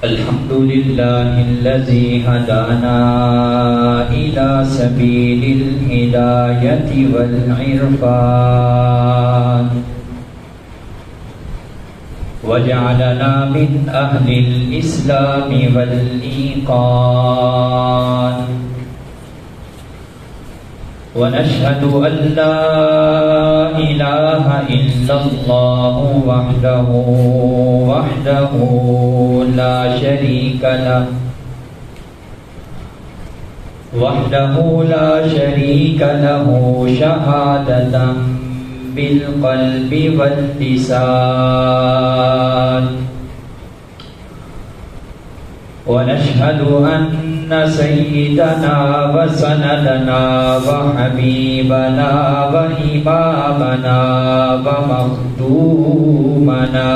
الحمد لله الذي هدانا إلى سبيل الهداية والعرفان وجعلنا من أهل الإسلام والإيقان ونشهد أن لا إله إلا الله وحده لا شريك له شهادة بالقلب واللسان ونشهد أن سيدنا وسندنا وحبيبنا وإمامنا ومخدومنا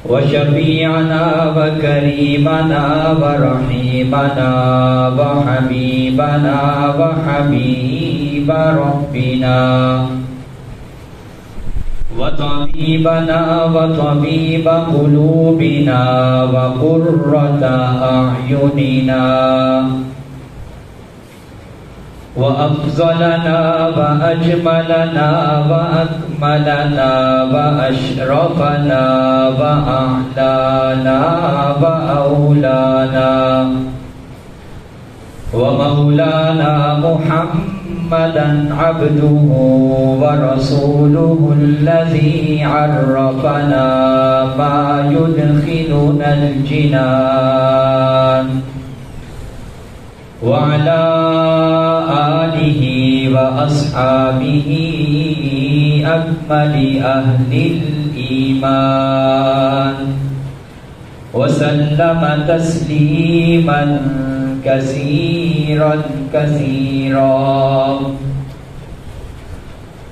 وشفيعنا وكريمنا ورحيمنا وحبيبنا وحبيب ربنا وطبيبنا وطبيب قلوبنا وقرة أعيننا وأفضلنا وأجملنا وأكملنا وأشرفنا وأعلانا وأولانا ومولانا محمدا عبده ورسوله الذي عرفنا ما يدخلنا الجنان وعلى آله وأصحابه أكمل أهل الإيمان وسلم تسليما كثيرا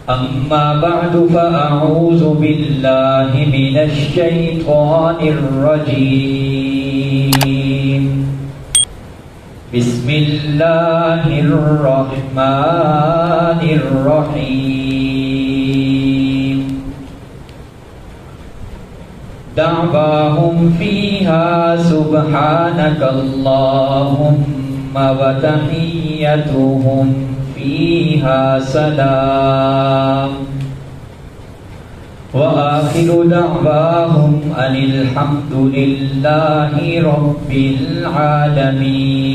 أما بعد فأعوذ بالله من الشيطان الرجيم بسم الله الرحمن الرحيم دعواهم فيها سبحانك اللهم وتحيتهم فيها سلام وآخر دعواهم أن الحمد لله رب العالمين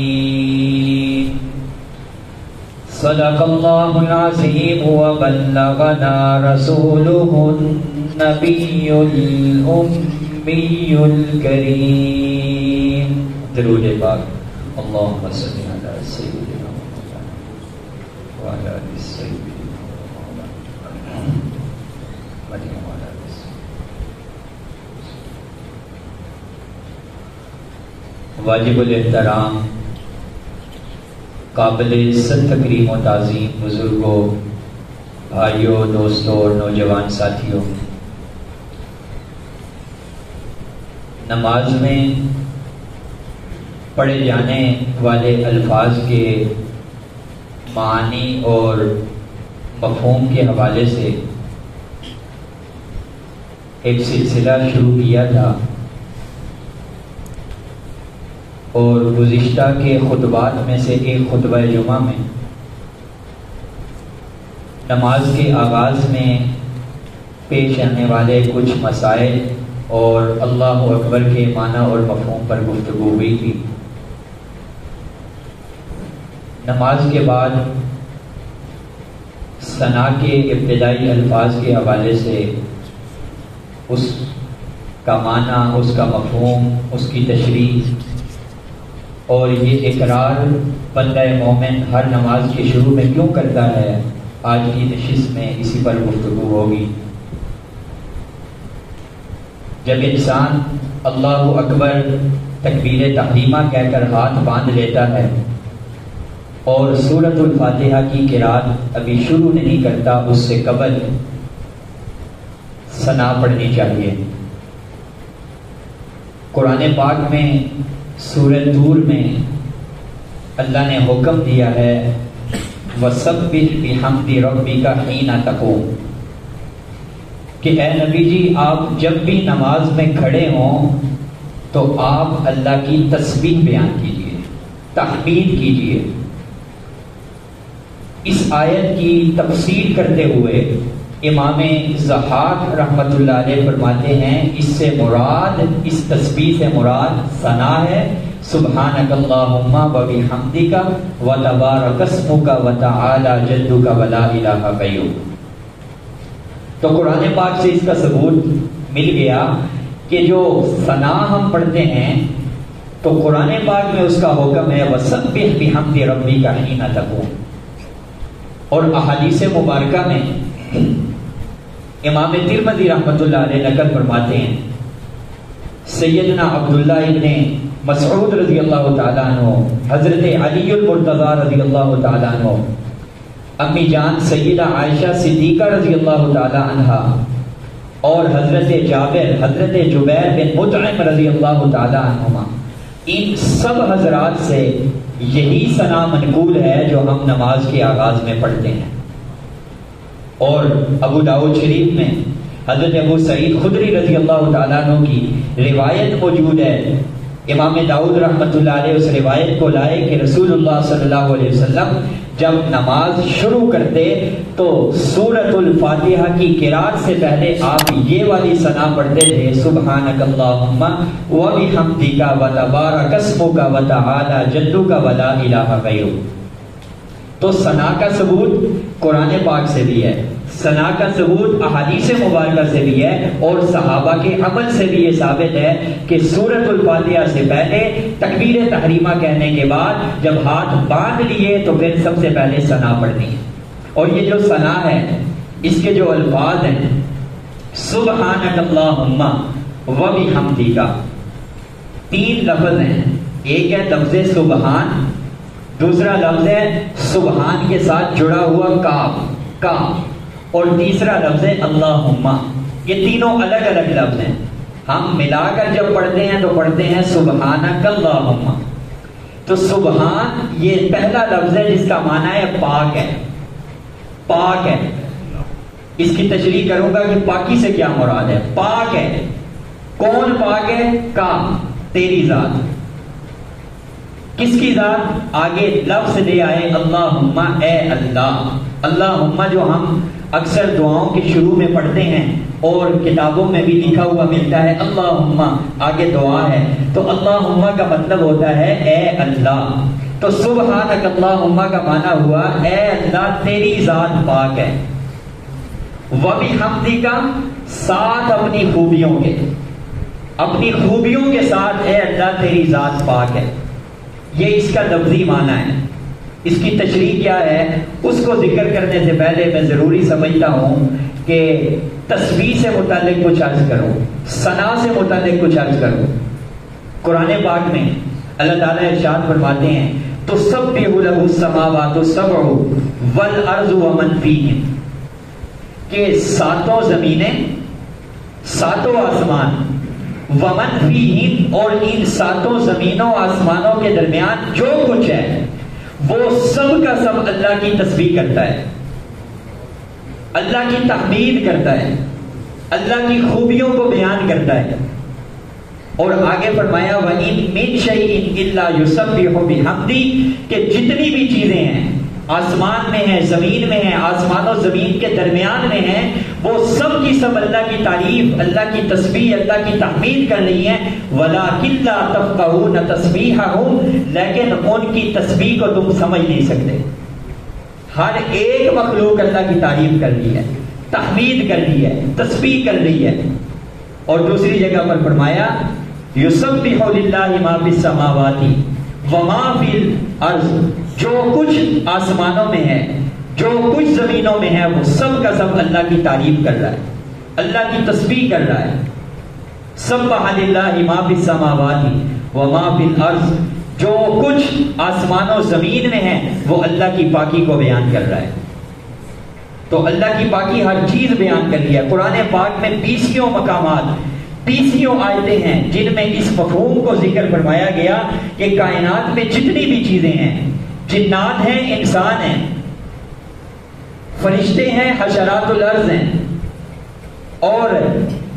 صدق الله العظيم وبلغنا رسوله النبي الأمي الكريم درود پاک اللهم صل على سيدنا محمد وعلى آل سيدنا محمد وعلى آل سيدنا واجب الاحترام قابل عزت تکریم و تعظیم بزرگوں، بھائیوں، دوستوں اور نوجوان ساتھیوں، نماز میں پڑھے جانے والے الفاظ کے معنی اور مفہوم کے حوالے سے ایک سلسلہ شروع کیا تھا، اور گزشتہ کے خطبات میں سے ایک خطبہ جمعہ میں نماز کے آغاز میں پیش آنے والے کچھ مسائل اور اللہ اکبر کے معنی اور مفہوم پر گفتگو ہوئی تھی۔ نماز کے بعد ثنا کے ابتدائی الفاظ کے حوالے سے اس کا معنی، اس کا مفہوم، اس کی تشریح اور یہ اقرار بندہ مومن ہر نماز کے شروع میں کیوں کرتا ہے، آج کی نشست میں اسی پر گفتگو ہوگی۔ جب انسان اللہ اکبر تکبیر تحریمہ کہہ کر ہاتھ باندھ لیتا ہے اور سورۃ الفاتحہ کی قرأت ابھی شروع نہیں کرتا، اس سے قبل ثنا پڑھنی چاہیے۔ قرآن پاک میں سورۃ طور میں اللہ نے حکم دیا ہے وَسَبِّحْ بِحَمْدِ رَبِّكَ حِينَ تَقُومُ، کہ اے نبی جی آپ جب بھی نماز میں کھڑے ہوں تو آپ اللہ کی تسبیح بیان کیجیے، تحمید کیجیے۔ اس آیت کی تفسیر کرتے ہوئے امام ضحاک رحمۃ اللہ علیہ فرماتے ہیں اس سے مراد، اس تسبیح سے مراد ثنا ہے، سبحانک اللہم و بحمدک و تبارک اسمک و تعالی جدک و لا الہ غیرک۔ تو قرآن پاک سے اس کا ثبوت مل گیا کہ جو ثنا ہم پڑھتے ہیں تو قرآن پاک میں اس کا حکم ہے وسبح بحمد ربک حین تقوم، اور احادیث مبارکہ میں امام ترمذی رحمۃ اللہ علیہ نقل فرماتے ہیں سیدنا عبداللہ ابن مسعود رضی اللہ تعالیٰ عنہ، حضرت علی المرتضی رضی اللہ تعالیٰ عنہ، امی جان سیدہ عائشہ صدیقہ رضی اللہ تعالیٰ عنہا، اور حضرت جابر، حضرت جبیر بن مطعم رضی اللہ تعالیٰ عنہما، ان سب حضرات سے یہی ثنا منقول ہے جو ہم نماز کے آغاز میں پڑھتے ہیں۔ اور ابو داؤد شریف میں حضرت ابو سعید خدری رضی اللہ تعالیٰ عنہ کی روایت موجود ہے، امام داؤد رحمۃ اللہ علیہ اس روایت کو لائے کہ رسول اللہ صلی اللہ علیہ وسلم جب نماز شروع کرتے تو سورۃ الفاتحہ کی قرات سے پہلے آپ یہ والی ثنا پڑھتے تھے سبحانک اللہم و بحمدک و تبارک اسمک و تعالی جدک و لا الہ غیرک۔ تو ثنا کا ثبوت قرآن پاک سے بھی ہے، ثنا کا ثبوت احادیث مبارکہ سے بھی ہے، اور صحابہ کے عمل سے بھی یہ ثابت ہے کہ سورۃ الفاتحہ سے پہلے تکبیر تحریمہ کہنے کے بعد جب ہاتھ باندھ لیے تو پھر سب سے پہلے ثنا پڑھنی ہے۔ اور یہ جو ثنا ہے اس کے جو الفاظ ہیں سبحانک اللہم و بحمدک، تین لفظ ہیں، ایک ہے لفظ سبحان، دوسرا لفظ ہے سبحان کے ساتھ جڑا ہوا کاف، اور تیسرا لفظ ہے اللہم۔ یہ تینوں الگ الگ لفظ ہیں، ہم ملا کر جب پڑھتے ہیں تو پڑھتے ہیں سبحانک اللہم۔ تو سبحان یہ پہلا لفظ ہے جس کا معنی ہے پاک ہے، پاک ہے۔ اس کی تشریح کروں گا کہ پاکی سے کیا مراد ہے۔ پاک ہے، کون پاک ہے؟ تیری ذات۔ کس کی ذات؟ آگے لفظ لے آئے اللہم، اے اللہ۔ اللہم جو ہم اکثر دعاؤں کے شروع میں پڑھتے ہیں اور کتابوں میں بھی لکھا ہوا ملتا ہے اللہم، آگے دعا ہے، تو اللہم کا مطلب ہوتا ہے اے اللہ۔ تو سبحانک اللہم کا معنی ہوا اے اللہ تیری ذات پاک ہے، وبحمدک ساتھ اپنی خوبیوں کے، اپنی خوبیوں کے ساتھ اے اللہ تیری ذات پاک ہے۔ یہ اس کا لفظی معنی ہے۔ اس کی تشریح کیا ہے اس کو ذکر کرنے سے پہلے میں ضروری سمجھتا ہوں کہ تسبیح سے متعلق کچھ عرض کروں، ثنا سے متعلق کچھ عرض کروں۔ قرآن پاک میں اللہ تعالیٰ ارشاد فرماتے ہیں تسبح لہ السماوات السبع والارض ومن فیہن، کہ ساتوں زمینیں، ساتوں آسمان، ومن فیہن اور ان ساتوں زمینوں آسمانوں کے درمیان جو کچھ ہے وہ سب کا سب اللہ کی تسبیح کرتا ہے، اللہ کی تحمید کرتا ہے، اللہ کی خوبیوں کو بیان کرتا ہے۔ اور آگے فرمایا وَإِن مِّن شَيْءٍ إِلَّا يُسَبِّحُ بِحَمْدِهِ، کہ جتنی بھی چیزیں ہیں آسمان میں ہیں، زمین میں ہیں، آسمان و زمین کے درمیان میں ہیں، وہ سب کی سب اللہ کی تعریف، اللہ کی تسبیح، اللہ کی تحمید کر رہی ہیں۔ وَلَٰكِن لَّا تَفْقَهُونَ تَسْبِيحَهُمْ، لیکن ان کی تسبیح کو تم سمجھ نہیں سکتے۔ ہر ایک مخلوق اللہ کی تعریف کر رہی ہے، تحمید کر رہی ہے، تسبیح کر رہی ہے۔ اور دوسری جگہ پر فرمایا یسبح للہ ما فی السماوات وما فی الارض، جو کچھ آسمانوں میں ہے، جو کچھ زمینوں میں ہے، وہ سب کا سب اللہ کی تعریف کر رہا ہے، اللہ کی تسبیح کر رہا ہے۔ سبح للہ ما فی السماوات وما فی الارض، جو کچھ آسمان و زمین میں ہے وہ اللہ کی پاکی کو بیان کر رہا ہے۔ تو اللہ کی پاکی ہر چیز بیان کر رہی ہے۔ قرآن پاک میں 20 مقامات، 30 آیتیں ہیں جن میں اس مفہوم کو ذکر فرمایا گیا کہ کائنات میں جتنی بھی چیزیں ہیں، جنات ہیں، انسان ہیں، فرشتے ہیں، حشرات الارض ہیں، اور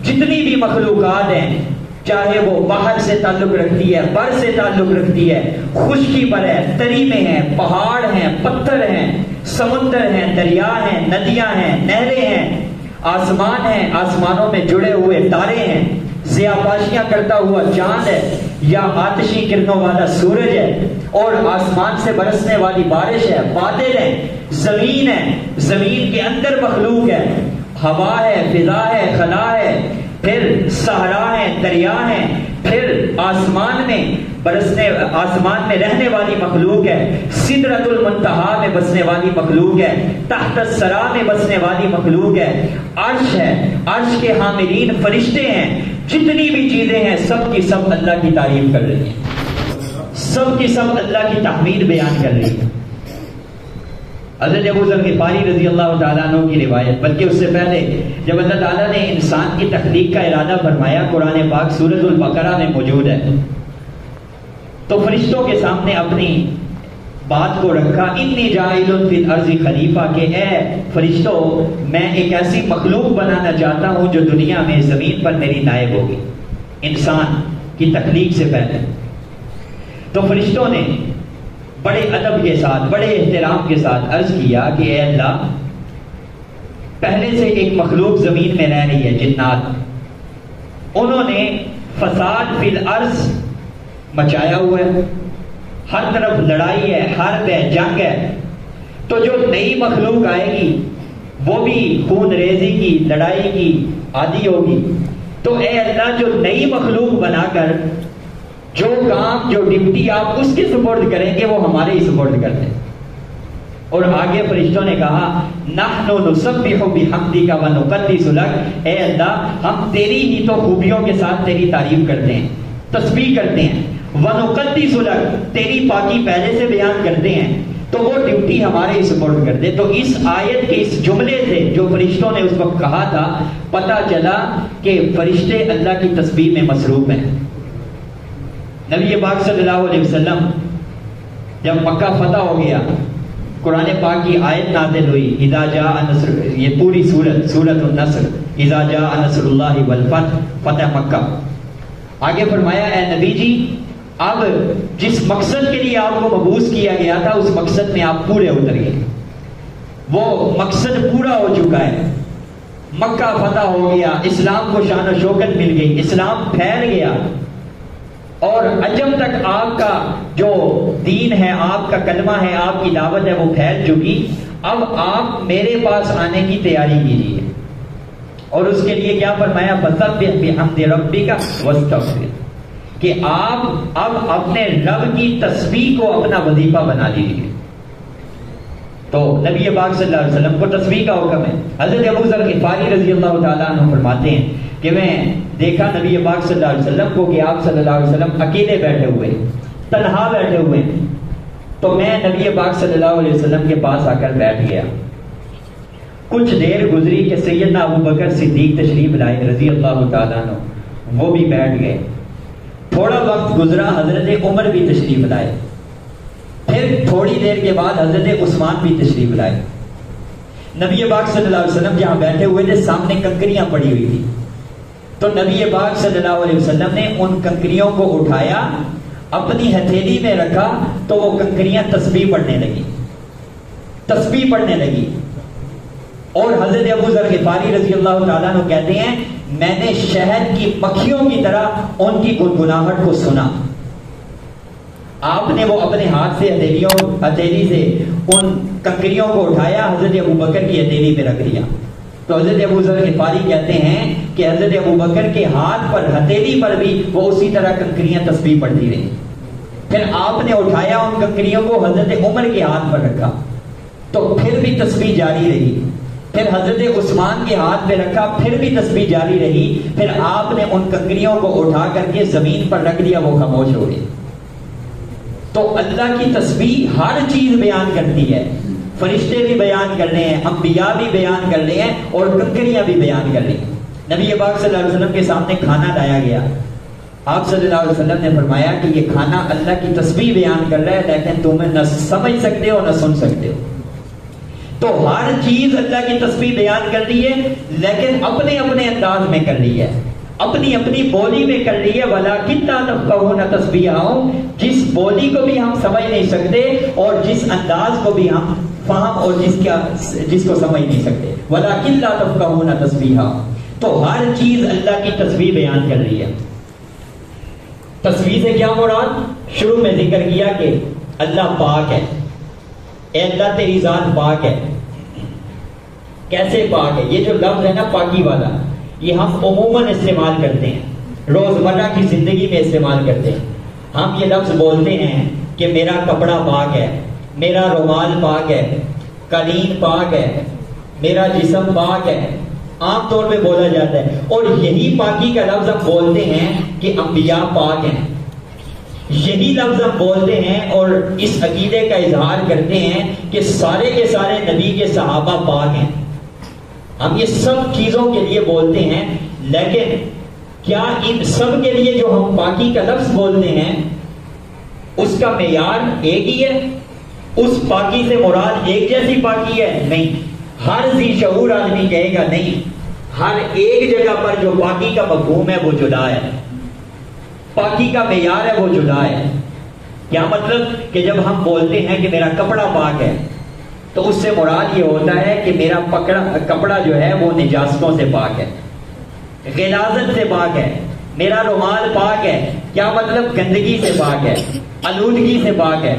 جتنی بھی مخلوقات ہیں، چاہے وہ باہر سے تعلق رکھتی ہے، بر سے تعلق رکھتی ہے، خشکی پر ہے، تری میں ہے، پہاڑ ہیں، پتھر ہیں، سمندر ہیں، دریا ہیں، ندیاں ہیں، نہریں ہیں، آسمان ہیں، آسمانوں میں جڑے ہوئے تارے ہیں، ضیاءپاشیاں کرتا ہوا چاند ہے، یا آتشی کرنوں والا سورج ہے، اور آسمان سے برسنے والی بارش ہے، بادل ہے، زمین ہے، زمین کے اندر مخلوق ہے، ہوا ہے، فضا ہے، خلا ہے، پھر صحرا ہے، دریا ہے، پھر آسمان میں رہنے والی مخلوق ہے، سدرۃ المنتہا میں بسنے والی مخلوق ہے، تحت الثری میں بسنے والی مخلوق ہے، عرش ہے، عرش کے حاملین فرشتے ہیں، جتنی بھی چیزیں ہیں سب کی سب اللہ کی تعریف کر رہی ہیں، سب کی سب اللہ کی تحمید بیان کر رہی ہے۔ حضرت ابو ذر غفاری رضی اللہ تعالیٰ عنہ کی روایت، بلکہ اس سے پہلے جب اللہ تعالیٰ نے انسان کی تخلیق کا ارادہ فرمایا، قرآن پاک سورۃ البقرہ میں موجود ہے، تو فرشتوں کے سامنے اپنی بات کو رکھا، انی جاعل فی الارض خلیفہ، کہ اے فرشتوں میں ایک ایسی مخلوق بنانا چاہتا ہوں جو دنیا میں زمین پر میری نائب ہوگی، انسان کی تخلیق سے پہلے۔ تو فرشتوں نے بڑے ادب کے ساتھ، بڑے احترام کے ساتھ عرض کیا کہ اے اللہ، پہلے سے ایک مخلوق زمین میں رہ رہی ہے، جنات، انہوں نے فساد فی الارض مچایا ہوا ہے، ہر طرف لڑائی ہے، حرب ہے، جنگ ہے، تو جو نئی مخلوق آئے گی وہ بھی خون ریزی کی، لڑائی کی عادی ہوگی، تو اے اللہ جو نئی مخلوق بنا کر جو کام، جو ڈیوٹی آپ اس کے سپرد کریں گے وہ ہمارے ہی سپرد کر دیں۔ اور آگے فرشتوں نے کہا نحن نسبح بحمدک ونقدس لک، اے اللہ ہم تیری ہی تو خوبیوں کے ساتھ تیری تعریف کرتے ہیں، تسبیح کرتے ہیں، ونقدس لک تیری پاکی پہلے سے بیان کرتے ہیں، تو وہ ڈیوٹی ہمارے ہی سپورٹ کر دے۔ تو اس آیت کے اس جملے سے جو فرشتوں نے اس وقت کہا تھا، پتہ چلا کہ فرشتے اللہ کی تسبیح میں مصروف ہیں۔ نبی پاک صلی اللہ علیہ وسلم جب مکہ فتح ہو گیا، قرآن پاک کی آیت نازل ہوئی، اذا جاء نصر، یہ پوری سورۃ النصر، اذا جاء نصر اللہ والفتح، فتح مکہ۔ آگے فرمایا اے نبی جی، اب جس مقصد کے لیے آپ کو مبعوث کیا گیا تھا اس مقصد میں آپ پورے اتر گئے، وہ مقصد پورا ہو چکا ہے، مکہ فتح ہو گیا، اسلام کو شان و شوکت مل گئی، اسلام پھیل گیا، اور عجم تک آپ کا جو دین ہے، آپ کا کلمہ ہے، آپ کی دعوت ہے وہ پھیل چکی، اب آپ میرے پاس آنے کی تیاری کیجیے۔ اور اس کے لیے کیا فرمایا، فسبح بحمد ربک واستغفر، کہ آپ اب اپنے رب کی تسبیح کو اپنا وظیفہ بنا لیجیے۔ تو نبی پاک صلی اللہ علیہ وسلم کو تسبیح کا حکم ہے۔ حضرت ابو ذر غفاری رضی اللہ تعالیٰ عنہ فرماتے ہیں کہ میں دیکھا نبی پاک صلی اللہ علیہ وسلم کو کہ آپ صلی اللہ علیہ وسلم اکیلے بیٹھے ہوئے، تنہا بیٹھے ہوئے، تو میں نبی پاک صلی اللہ علیہ وسلم کے پاس آ کر بیٹھ گیا۔ کچھ دیر گزری کہ سیدنا ابو بکر صدیق تشریف لائے رضی اللہ تعالیٰ عنہ، وہ بھی بیٹھ گئے۔ تھوڑا وقت گزرا، حضرت عمر بھی تشریف لائے، پھر تھوڑی دیر کے بعد حضرت عثمان بھی تشریف لائے۔ نبی پاک صلی اللہ علیہ وسلم جہاں بیٹھے ہوئے تھے سامنے کنکریاں پڑی ہوئی تھی، تو نبی پاک صلی اللہ علیہ وسلم نے ان کنکریوں کو اٹھایا، اپنی ہتھیلی میں رکھا، تو وہ کنکریاں تسبیح پڑھنے لگی، تسبیح پڑھنے لگی۔ اور حضرت ابو ذر غفاری رضی اللہ تعالیٰ عنہ کہتے ہیں میں نے شہد کی مکھیوں کی طرح ان کی گنگناہٹ کو سنا۔ آپ نے وہ اپنے ہاتھ سے ہتھیلی سے ان کنکریوں کو اٹھایا، حضرت ابو بکر کی ہتھیلی پہ رکھ دیا۔ تو حضرت ابو ذر غفاری کہتے ہیں کہ حضرت ابو بکر کے ہاتھ پر، ہتھیلی پر بھی وہ اسی طرح کنکریاں تسبیح پڑھتی رہی۔ پھر آپ نے اٹھایا ان کنکریوں کو، حضرت عمر کے ہاتھ پر رکھا، تو پھر بھی تسبیح جاری رہی۔ پھر حضرت عثمان کے ہاتھ پہ رکھا، پھر بھی تسبیح جاری رہی۔ پھر آپ نے ان کنکریوں کو اٹھا کر کے زمین پر رکھ دیا، وہ خاموش ہو گئی۔ تو اللہ کی تسبیح ہر چیز بیان کرتی ہے، فرشتے بھی بیان کر رہے ہیں، انبیاء بھی بیان کر رہے ہیں، اور کنکریاں بھی بیان کر رہی ہیں۔ نبی پاک صلی اللہ علیہ وسلم کے سامنے کھانا لایا گیا، آپ صلی اللہ علیہ وسلم نے فرمایا کہ یہ کھانا اللہ کی تسبیح بیان کر رہا ہے، لیکن تمہیں نہ سمجھ سکتے ہو نہ سن سکتے ہو۔ تو ہر چیز اللہ کی تسبیح بیان کر رہی ہے، لیکن اپنے اپنے انداز میں کر رہی ہے، اپنی اپنی بولی میں کر رہی ہے. وَلَٰكِن لَا تَفْقَهُونَ تَسْبِيحَهُمْ، جس بولی کو بھی ہم سمجھ نہیں سکتے اور جس انداز کو بھی ہم فہم اور جس کو سمجھ نہیں سکتے. وَلَٰكِن لَا تَفْقَهُونَ تَسْبِيحَهُمْ، تو ہر چیز اللہ کی تسبیح بیان کر رہی ہے. تسبیح سے کیا مراد؟ شروع میں ذکر کیا کہ اللہ پاک ہے، اے اللہ تیری ذات پاک ہے. کیسے پاک ہے؟ یہ جو لفظ ہے نا پاکی والا، یہ ہم عموماً استعمال کرتے ہیں، روزمرہ کی زندگی میں استعمال کرتے ہیں. ہم یہ لفظ بولتے ہیں کہ میرا کپڑا پاک ہے، میرا رومال پاک ہے، قالین پاک ہے، میرا جسم پاک ہے، عام طور پہ بولا جاتا ہے. اور یہی پاکی کا لفظ ہم بولتے ہیں کہ انبیاء پاک ہیں. یہی لفظ ہم بولتے ہیں اور اس عقیدے کا اظہار کرتے ہیں کہ سارے کے سارے نبی کے صحابہ پاک ہیں. ہم یہ سب چیزوں کے لیے بولتے ہیں، لیکن کیا ان سب کے لیے جو ہم پاکی کا لفظ بولتے ہیں اس کا معیار ایک ہی ہے؟ اس پاکی سے مراد ایک جیسی پاکی ہے؟ نہیں. ہر ذی شعور آدمی کہے گا نہیں، ہر ایک جگہ پر جو پاکی کا مفہوم ہے وہ جدا ہے، پاکی کا معیار ہے وہ جدا ہے. کیا مطلب؟ کہ جب ہم بولتے ہیں کہ میرا کپڑا پاک ہے تو اس سے مراد یہ ہوتا ہے کہ میرا کپڑا جو ہے وہ نجاستوں سے پاک ہے، غلاظت سے پاک ہے. میرا رومال پاک ہے، کیا مطلب؟ گندگی سے پاک ہے، آلودگی سے پاک ہے.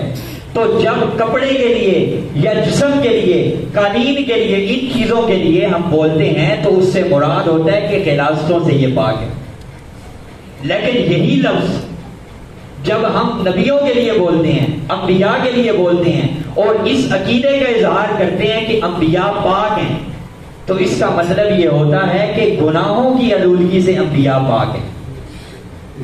تو جب کپڑے کے لیے یا جسم کے لیے، قالین کے لیے، ان چیزوں کے لیے ہم بولتے ہیں تو اس سے مراد ہوتا ہے کہ غلاظتوں سے یہ پاک ہے. لیکن یہی لفظ جب ہم نبیوں کے لیے بولتے ہیں، انبیاء کے لیے بولتے ہیں اور اس عقیدے کا اظہار کرتے ہیں کہ انبیاء پاک ہیں، تو اس کا مطلب یہ ہوتا ہے کہ گناہوں کی آلودگی سے انبیاء پاک ہیں،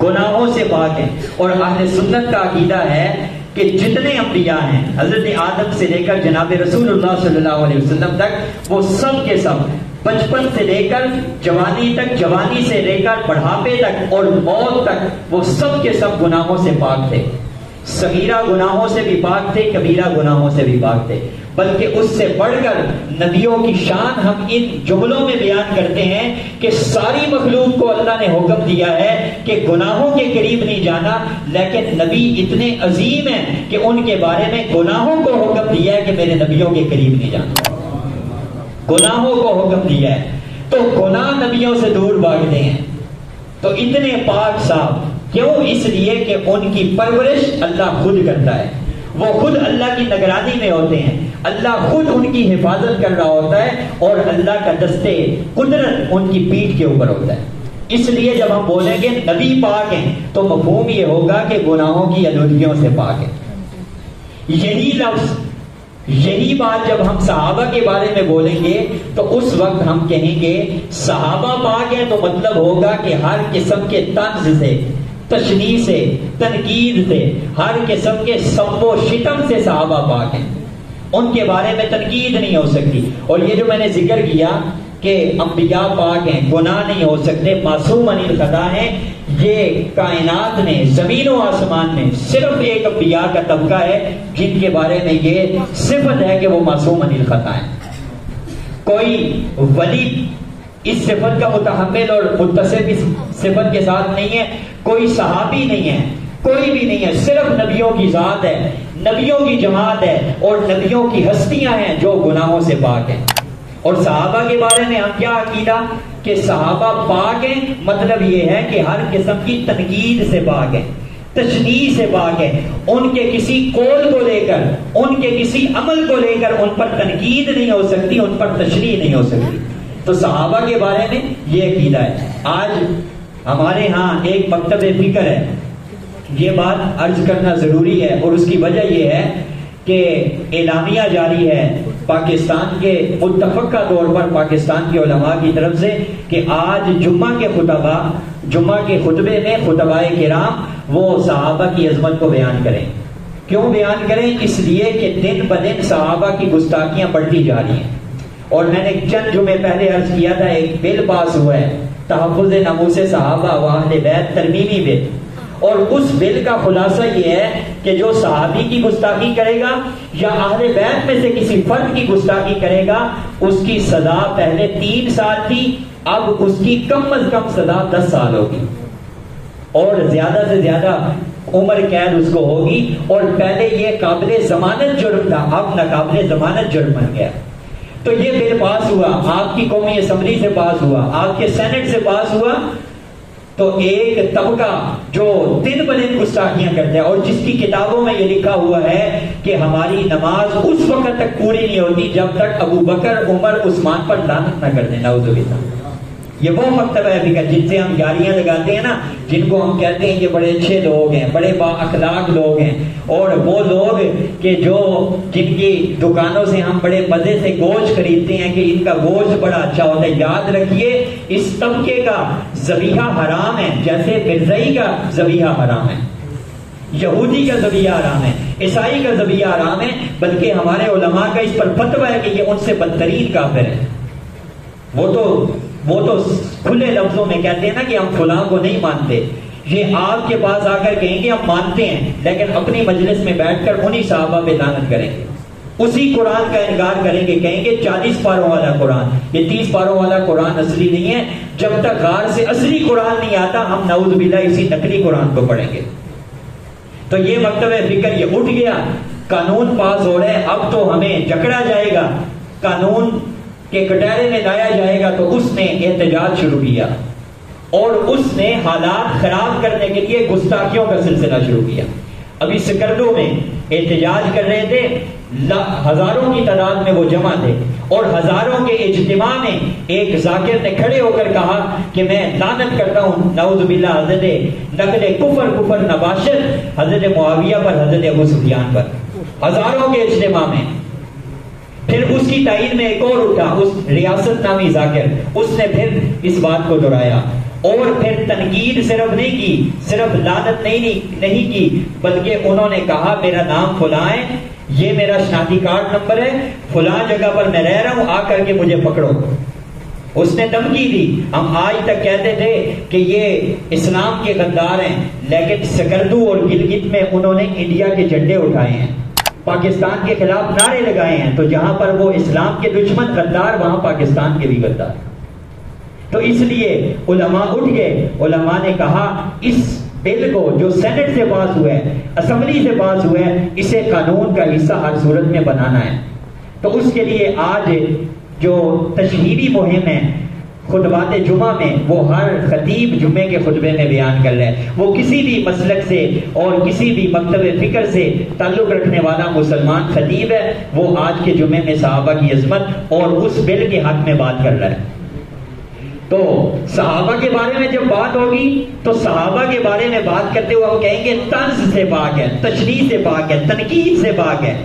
گناہوں سے پاک ہیں. اور اہل سنت کا عقیدہ ہے کہ جتنے انبیاء ہیں حضرت آدم سے لے کر جناب رسول اللہ صلی اللہ علیہ وسلم تک، وہ سب کے سب بچپن سے لے کر جوانی تک، جوانی سے لے کر بڑھاپے تک اور موت تک، وہ سب کے سب گناہوں سے پاک تھے. صغیرہ گناہوں سے بھی پاک تھے، کبیرہ گناہوں سے بھی پاک تھے. بلکہ اس سے بڑھ کر نبیوں کی شان ہم ان جملوں میں بیان کرتے ہیں کہ ساری مخلوق کو اللہ نے حکم دیا ہے کہ گناہوں کے قریب نہیں جانا، لیکن نبی اتنے عظیم ہیں کہ ان کے بارے میں گناہوں کو حکم دیا ہے کہ میرے نبیوں کے قریب نہیں جانا، گناہوں کو حکم دیا ہے. تو گناہ نبیوں سے دور بھاگتے ہیں. تو اتنے پاک صاحب کیوں؟ اس لیے کہ ان کی پرورش اللہ خود کرتا ہے، وہ خود اللہ کی نگرانی میں ہوتے ہیں، اللہ خود ان کی حفاظت کر رہا ہوتا ہے اور اللہ کا دستے قدرت ان کی پیٹھ کے اوپر ہوتا ہے. اس لیے جب ہم بولیں گے نبی پاک ہیں تو مفہوم یہ ہوگا کہ گناہوں کی آلودگیوں سے پاک ہے. یہی لفظ، یہی بات جب ہم صحابہ کے بارے میں بولیں گے تو اس وقت ہم کہیں گے صحابہ پاک ہیں، تو مطلب ہوگا کہ ہر قسم کے طنز سے، تشنیع سے، تنقید سے، ہر قسم کے سب و شتم سے صحابہ پاک ہیں. ان کے بارے میں تنقید نہیں ہو سکتی. اور یہ جو میں نے ذکر کیا کہ انبیاء پاک ہیں، گناہ نہیں ہو سکتے، معصوم عن الخطا ہیں، یہ کائنات میں، زمین و آسمان میں صرف ایک انبیاء کا طبقہ ہے جن کے بارے میں یہ صفت ہے کہ وہ معصوم عن الخطا ہیں. کوئی ولی اس صفت کا متحمل اور متصف اس صفت کے ساتھ نہیں ہے، کوئی صحابی نہیں ہے، کوئی بھی نہیں ہے. صرف نبیوں کی ذات ہے، نبیوں کی جماعت ہے اور نبیوں کی ہستیاں ہیں جو گناہوں سے پاک ہیں. اور صحابہ کے بارے میں ہم کیا عقیدہ کہ صحابہ پاک ہیں؟ مطلب یہ ہے کہ ہر قسم کی تنقید سے پاک ہیں، تشنیع سے پاک ہے. ان کے کسی قول کو لے کر، ان کے کسی عمل کو لے کر ان پر تنقید نہیں ہو سکتی، ان پر تشریح نہیں ہو سکتی. تو صحابہ کے بارے میں یہ عقیدہ ہے. آج ہمارے ہاں ایک مکتب فکر ہے، یہ بات عرض کرنا ضروری ہے اور اس کی وجہ یہ ہے کہ اعلامیہ جاری ہے پاکستان کے متفقہ طور پر پاکستان کے علماء کی طرف سے کہ آج جمعہ کے خطبے میں خطبائے کرام وہ صحابہ کی عظمت کو بیان کریں. کیوں بیان کریں؟ اس لیے کہ دن بدن صحابہ کی گستاخیاں بڑھتی جا رہی ہیں. اور میں نے چند جمعے پہلے عرض کیا تھا ایک بل پاس ہوا ہے تحفظ ناموس صحابہ و اہل بیت ترمیمی بل، اور اس بل کا خلاصہ یہ ہے کہ جو صحابی کی گستاخی کرے گا یا اہل بیت میں سے کسی فرد کی گستاخی کرے گا اس کی سزا پہلے 3 سال تھی، اب اس کی کم از کم سزا 10 سال ہوگی اور زیادہ سے زیادہ عمر قید اس کو ہوگی. اور پہلے یہ قابل ضمانت جرم تھا، اب ناقابل ضمانت جرم بن گیا. تو یہ بل پاس ہوا، آپ کی قومی اسمبلی سے پاس ہوا، آپ کے سینٹ سے پاس ہوا. تو ایک طبقہ جو دن بدن گستاخیاں کرتا ہے اور جس کی کتابوں میں یہ لکھا ہوا ہے کہ ہماری نماز اس وقت تک پوری نہیں ہوتی جب تک ابو بکر عمر عثمان پر لعنت نہ کر دیں، نعوذ باللہ. یہ وہ مکتبہ ہے فکر جن سے ہم گالیاں لگاتے ہیں نا، جن کو ہم کہتے ہیں یہ بڑے اچھے لوگ ہیں، بڑے با اخلاق لوگ ہیں، اور وہ لوگ کہ جو جن کی دکانوں سے ہم بڑے مزے سے گوشت خریدتے ہیں کہ ان کا گوشت بڑا اچھا ہوتا ہے. یاد رکھیے اس طبقے کا ذبیحہ حرام ہے، جیسے مرزائی کا ذبیحہ حرام ہے، یہودی کا ذبیحہ حرام ہے، عیسائی کا ذبیحہ حرام ہے. بلکہ ہمارے علماء کا اس پر فتویٰ ہے کہ یہ ان سے بدترین کافر ہے. وہ تو کھلے لفظوں میں کہتے ہیں نا کہ ہم فلاں کو نہیں مانتے. یہ آپ کے پاس آ کر کہیں گے ہم مانتے ہیں، لیکن اپنی مجلس میں بیٹھ کر انہی صحابہ پہ لعنت کریں گے، اسی قرآن کا انکار کریں گے، کہیں گے 40 پاروں والا قرآن، یہ 30 پاروں والا قرآن اصلی نہیں ہے. جب تک غار سے اصلی قرآن نہیں آتا ہم نعوذ باللہ اسی نقلی قرآن کو پڑھیں گے. تو یہ مکتبہ فکر یہ اٹھ گیا، قانون پاس ہو رہے، اب تو ہمیں جکڑا جائے گا، قانون کے کٹہرے میں لایا جائے گا. تو اس نے احتجاج شروع کیا اور اس نے حالات خراب کرنے کے لیے گستاخیوں کا سلسلہ شروع کیا. ابھی سکردو میں احتجاج کر رہے تھے، ہزاروں کی تعداد میں وہ جمع تھے اور ہزاروں کے اجتماع میں ایک ذاکر نے کھڑے ہو کر کہا کہ میں لعنت کرتا ہوں نعوذ باللہ حضرت نقل کفر نباشت حضرت معاویہ پر، حضرت ابو سفیان پر، ہزاروں کے اجتماع میں. پھر اس کی تائید میں ایک اور اٹھا، اس ریاست نامی ذاکر، اس نے پھر اس بات کو دہرایا اور پھر تنقید صرف نہیں کی، صرف لعنت نہیں کی، بلکہ انہوں نے کہا میرا نام فلاں ہے، یہ میرا شناختی کارڈ نمبر ہے، فلاں جگہ پر میں رہ رہا ہوں، آ کر کے مجھے پکڑو. اس نے دھمکی دی. ہم آج تک کہتے تھے کہ یہ اسلام کے غدار ہیں، لیکن سکردو اور گلگت میں انہوں نے انڈیا کے جھنڈے اٹھائے ہیں، پاکستان کے خلاف نعرے لگائے ہیں. تو جہاں پر وہ اسلام کے دشمن غدار، وہاں پاکستان کے بھی غدار. تو اس لیے علماء اٹھ گئے، علماء نے کہا اس بل کو جو سینٹ سے پاس ہوا ہے، اسمبلی سے پاس ہوا ہے، اسے قانون کا حصہ ہر صورت میں بنانا ہے. تو اس کے لیے آج جو تشہیری مہم ہے خطبات جمعہ میں، وہ ہر خطیب جمعے کے خطبے میں بیان کر رہے ہیں. وہ کسی بھی مسلک سے اور کسی بھی مکتب فکر سے تعلق رکھنے والا مسلمان خطیب ہے، وہ آج کے جمعے میں صحابہ کی عظمت اور اس بل کے حق میں بات کر رہا ہے. تو صحابہ کے بارے میں جب بات ہوگی تو صحابہ کے بارے میں بات کرتے ہوئے ہم کہیں گے طنز سے پاک ہے، تشریح سے پاک ہے، تنقید سے پاک ہے.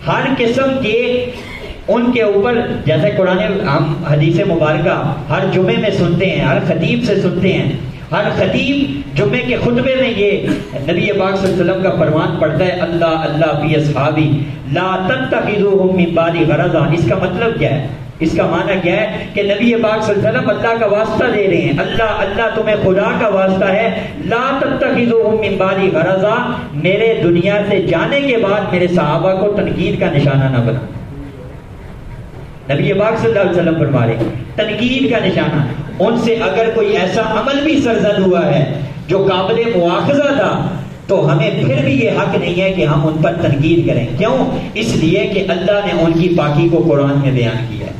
ہر قسم کے ان کے اوپر، جیسے قرآن ہم حدیث مبارکہ ہر جمعے میں سنتے ہیں، ہر خطیب سے سنتے ہیں، ہر خطیب جمعے کے خطبے میں یہ نبی پاک صلی اللہ علیہ وسلم کا فرمان پڑھتا ہے، اللہ اللہ فی اصحابی لا تتخذوهم من بعدی غرضا. اس کا مطلب کیا ہے؟ اس کا معنی کیا ہے کہ نبی پاک صلی اللہ علیہ وسلم اللہ کا واسطہ دے رہے ہیں، اللہ اللہ تمہیں خدا کا واسطہ ہے، لا تتخذوهم من بعدی غرضا، میرے دنیا سے جانے کے بعد میرے صحابہ کو تنقید کا نشانہ نہ بنا. نبی پاک صلی اللہ علیہ وسلم فرما رہے تنقید کا نشانہ. ان سے اگر کوئی ایسا عمل بھی سرزد ہوا ہے جو قابل مواخذہ تھا تو ہمیں پھر بھی یہ حق نہیں ہے کہ ہم ان پر تنقید کریں. کیوں؟ اس لیے کہ اللہ نے ان کی پاکی کو قرآن میں بیان کیا ہے.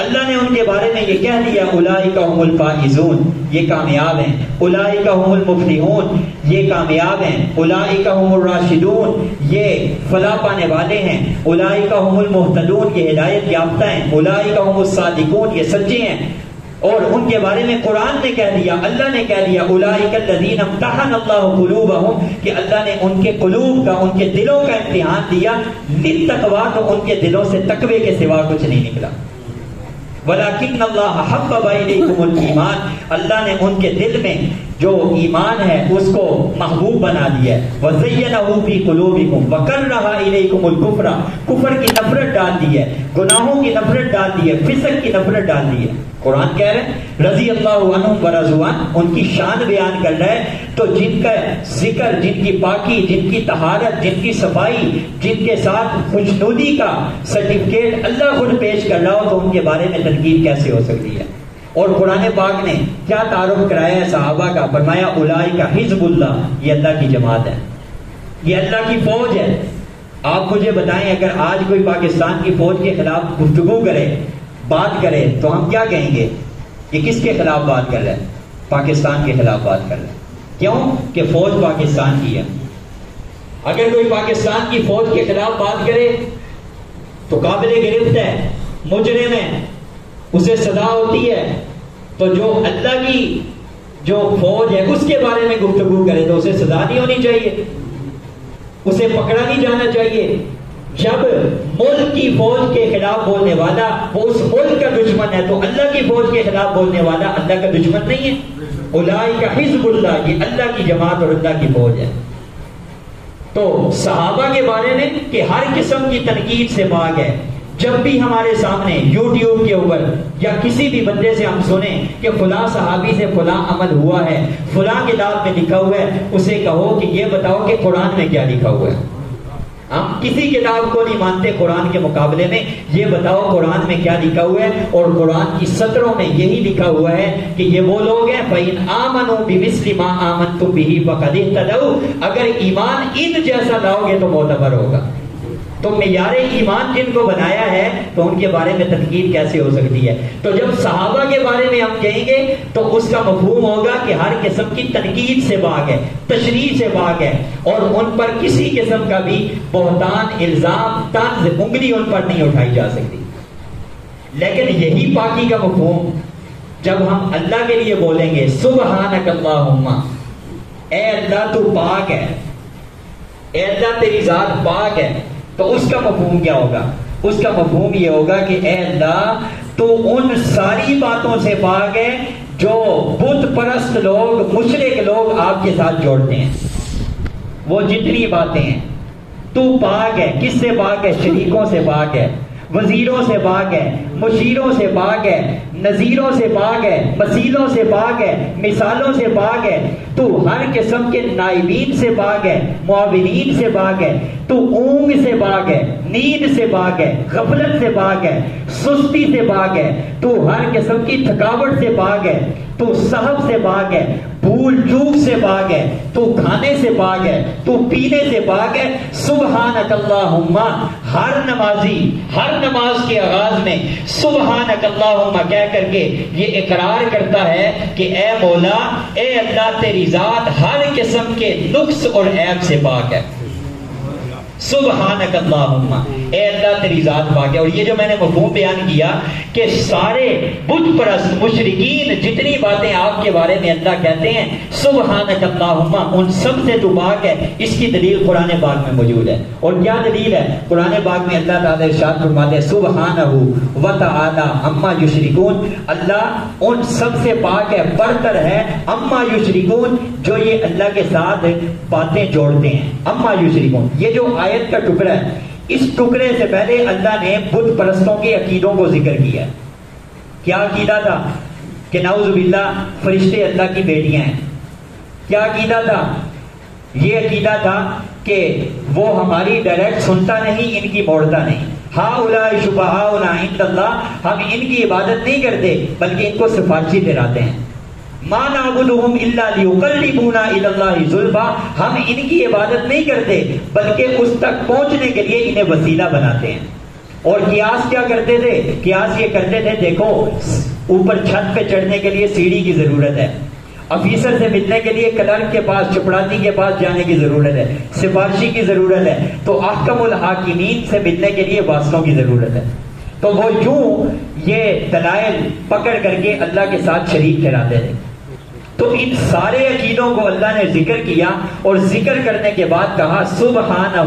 اللہ نے ان کے بارے میں یہ کہہ دیا اولئک هم الفائزون، یہ کامیاب ہیں، اولئک هم المفلحون، یہ کامیاب ہیں، اولئک هم الراشدون، یہ فلاح پانے والے ہیں، اولئک هم المهتدون، یہ ہدایت یافتہ ہیں، اولئک هم الصادقون، یہ سچے ہیں. اور ان کے بارے میں قرآن نے کہہ دیا، اللہ نے کہہ دیا اولئک الذین امتحن اللہ قلوبهم، کہ اللہ نے ان کے قلوب کا، ان کے دلوں کا امتحان دیا، للتقویٰ، تو ان کے دلوں سے تقوی کے سوا کچھ نہیں نکلا. وَلَكِنَّ اللَّهَ حَبَّبَ إِلَيْكُمُ الْإِيمَانَ، اللہ نے ان کے دل میں جو ایمان ہے اس کو محبوب بنا دیا ہے. وَزَيَّنَهُ فِي قُلُوبِكُمْ وَكَرَّهَ إِلَيْكُمُ الْكُفْرَ، کفر کی نفرت ڈال دی ہے، گناہوں کی نفرت ڈال دی ہے، فسق کی نفرت ڈال دی ہے. قرآن کہہ رہے ہیں رضی اللہ عنہم ورضوا عنہ، ان کی شان بیان کر رہا ہے. تو جن کا ذکر، جن کی پاکی، جن کی طہارت، جن کی صفائی، جن کے ساتھ خوشنودی کا سرٹیفکیٹ اللہ خود پیش کر رہا ہو تو ان کے بارے میں تنقید کیسے ہو سکتی ہے؟ اور قرآن پاک نے کیا تعارف کرایا ہے صحابہ کا؟ فرمایا اولئک حزب اللہ، یہ اللہ کی جماعت ہے، یہ اللہ کی فوج ہے. آپ مجھے بتائیں اگر آج کوئی پاکستان کی فوج کے خلاف گفتگو کرے، بات کرے، تو ہم کیا کہیں گے؟ یہ کس کے خلاف بات کر رہے ہیں؟ پاکستان کے خلاف بات کر رہے ہیں. کیوں کہ فوج پاکستان کی ہے. اگر کوئی پاکستان کی فوج کے خلاف بات کرے تو قابل گرفت ہے، مجرم ہے، اسے سزا ہوتی ہے. تو جو اللہ کی جو فوج ہے اس کے بارے میں گفتگو کرے تو اسے سزا نہیں ہونی چاہیے، اسے پکڑا نہیں جانا چاہیے. جب ملک کی فوج کے خلاف بولنے والا وہ اس ملک کا دشمن ہے تو اللہ کی فوج کے خلاف بولنے والا اللہ کا دشمن نہیں ہے. اولئک حزب اللہ، یہ اللہ کی جماعت اور اللہ کی فوج ہے. تو صحابہ کے بارے میں کہ ہر قسم کی تنقید سے پاک ہے. جب بھی ہمارے سامنے یوٹیوب کے اوپر یا کسی بھی بندے سے ہم سنیں کہ فلاں صحابی سے فلاں عمل ہوا ہے، فلاں کتاب میں لکھا ہوا ہے، اسے کہو کہ یہ بتاؤ کہ قرآن میں کیا لکھا ہوا ہے. ہم کسی کتاب کو نہیں مانتے قرآن کے مقابلے میں. یہ بتاؤ قرآن میں کیا لکھا ہوا ہے. اور قرآن کی سطروں میں یہی لکھا ہوا ہے کہ یہ وہ لوگ ہیں فَإِنْ آمَنُوا بِمِثْلِ مَا آمَنْتُمْ بِهِ فَقَدِ اهْتَدَوْا، اگر ایمان ان جیسا لاؤ گے تو معتبر ہوگا. تو معیار ایمان جن کو بنایا ہے تو ان کے بارے میں تنقید کیسے ہو سکتی ہے؟ تو جب صحابہ کے بارے میں ہم کہیں گے تو اس کا مفہوم ہوگا کہ ہر قسم کی تنقید سے پاک ہے، تشریح سے پاک ہے، اور ان پر کسی قسم کا بھی بہتان، الزام، طنز، انگلی ان پر نہیں اٹھائی جا سکتی. لیکن یہی پاکی کا مفہوم جب ہم اللہ کے لیے بولیں گے سبحانک اللہم، اے اللہ تو پاک ہے، اے اللہ تیری ذات پاک ہے، تو اس کا مفہوم کیا ہوگا؟ اس کا مفہوم یہ ہوگا کہ اے اللہ تو ان ساری باتوں سے پاک ہے جو بت پرست لوگ، مشرک لوگ آپ کے ساتھ جوڑتے ہیں. وہ جتنی باتیں ہیں تو پاک ہے. کس سے پاک ہے؟ شریکوں سے پاک ہے، وزیروں سے پاک ہے، مشیروں سے پاک ہے، نذیروں سے پاک ہے، وسیلوں سے پاک ہے، مثالوں سے پاک ہے. تو ہر قسم کے نائبین سے پاک ہے، معاونین سے پاک ہے. تو اونگ سے پاک ہے، نیند سے پاک ہے، غفلت سے پاک ہے، سستی سے پاک ہے. تو ہر قسم کی تھکاوٹ سے پاک ہے. تو سہو سے پاک ہے، بھول چوک سے پاک ہے. تو کھانے سے پاک ہے، تو پینے سے پاک ہے. سبحانک اللہم، ہر نمازی ہر نماز کے آغاز میں سبحانک اللہم کہہ کر کے یہ اقرار کرتا ہے کہ اے مولا، اے اللہ تیری ذات ہر قسم کے نقص اور عیب سے پاک ہے. سبحانک اللہم، اے اللہ تیری ذات پاک ہے. اور یہ جو میں نے مفہوم بیان کیا کہ سارے بت پرست مشرکین جتنی باتیں آپ کے بارے میں اللہ کہتے ہیں سبحانک اللہم، ان سب سے تو پاک ہے. اس کی دلیل قرآن پاک میں موجود ہے. اور کیا دلیل ہے؟ قرآن پاک میں اللہ تعالیٰ ارشاد فرماتے ہیں سبحانہ وتعالی عما یشرکون، اللہ ان سب سے پاک ہے، برتر ہے، عما یشرکون، جو یہ اللہ کے ساتھ باتیں جوڑتے ہیں. عما یشرکون، یہ جو آیت کا ٹکڑا ہے، اس ٹکڑے سے پہلے اللہ نے بت پرستوں کے عقیدوں کو ذکر کیا. کیا عقیدہ تھا؟ کہ نعوذ باللہ فرشتے اللہ کی بیٹیاں ہیں. کیا عقیدہ تھا؟ یہ عقیدہ تھا کہ وہ ہماری ڈائریکٹ سنتا نہیں، ان کی موڑتا نہیں. ہؤلاء شفعاؤنا عند اللہ، ہم ان کی عبادت نہیں کرتے بلکہ ان کو سفارشی ٹھہراتے ہیں. ما نعبدهم الا ليقربونا الى الله زلفا، ہم ان کی عبادت نہیں کرتے بلکہ اس تک پہنچنے کے لیے انہیں وسیلہ بناتے ہیں. اور قیاس کیا کرتے تھے؟ قیاس یہ کرتے تھے دیکھو اوپر چھت پہ چڑھنے کے لیے سیڑھی کی ضرورت ہے، آفیسر سے ملنے کے لیے کلرک کے پاس، چپڑاسی کے پاس جانے کی ضرورت ہے، سفارشی کی ضرورت ہے، تو احکم الحاکمین سے ملنے کے لیے واسطوں کی ضرورت ہے. تو وہ یوں یہ دلائل پکڑ کر کے اللہ کے ساتھ شریک ٹھہراتے تھے. تو ان سارے عقیدوں کو اللہ نے ذکر کیا اور ذکر کرنے کے بعد کہا سبحانہ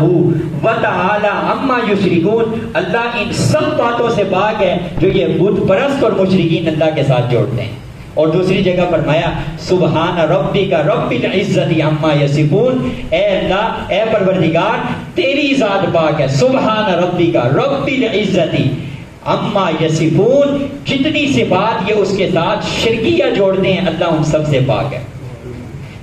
وتعالی عما یشرکون، اللہ ان سب باتوں سے پاک ہے جو یہ بت پرست اور مشرکین اللہ کے ساتھ جوڑتے ہیں. اور دوسری جگہ فرمایا سبحان ربک رب العزت عما یصفون، اے اللہ، اے پروردگار تیری ذات پاک ہے. سبحان ربک رب العزت، اما یصفون، جتنی صفات یہ اس کے ساتھ شرکیہ جوڑتے ہیں اللہ ان سب سے پاک ہے۔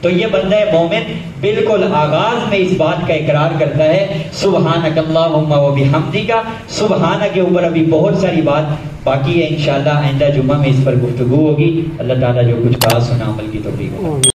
تو یہ بندہ مومن بالکل آغاز میں اس بات کا اقرار کرتا ہے سبحانک اللہم و بحمدک۔ سبحانہ کے اوپر ابھی بہت ساری بات باقی ہے، انشاءاللہ آئندہ جمعہ میں اس پر گفتگو ہوگی۔ اللہ تعالیٰ جو کچھ کہا سنا عمل کی توفیق عطا فرمائے۔